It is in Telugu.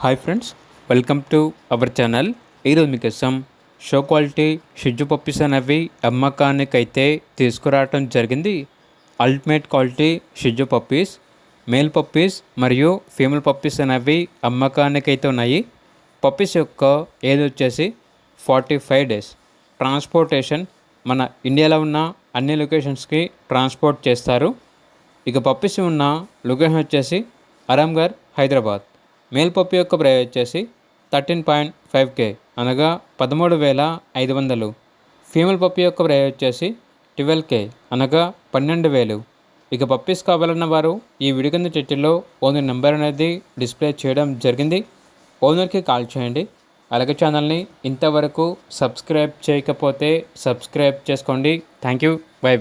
Hi friends, welcome to our channel. ఈరోజు మీకోసం షో క్వాలిటీ షిజ్జు పప్పీస్ అనేవి అమ్మకానికి అయితే తీసుకురావటం జరిగింది. అల్టిమేట్ క్వాలిటీ షిజ్జు పప్పీస్, మేల్ పప్పీస్ మరియు ఫీమేల్ పప్పీస్ అనేవి అమ్మకానికి అయితే ఉన్నాయి. పప్పీస్ యొక్క ఏజ్ వచ్చేసి 45 days. ట్రాన్స్పోర్టేషన్ మన ఇండియాలో ఉన్న అన్ని లొకేషన్స్కి ట్రాన్స్పోర్ట్ చేస్తారు. ఇక పప్పీస్ ఉన్న లొకేషన్ వచ్చేసి ఆరాంఘర్, హైదరాబాద్. మేల్ పప్పి యొక్క ప్రైస్ వచ్చేసి 13.5K అనగా 13,500. ఫీమేల్ పప్పి యొక్క ప్రైస్ వచ్చేసి 12K అనగా 12,000. ఇక పప్పీస్ కావాలన్న వారు ఈ వీడియో కింద చర్చలో ఓనర్ నెంబర్ అనేది డిస్ప్లే చేయడం జరిగింది. ఓనర్కి కాల్ చేయండి. అలాగే ఛానల్ని ఇంతవరకు సబ్స్క్రైబ్ చేయకపోతే సబ్స్క్రైబ్ చేసుకోండి. Thank you. బై.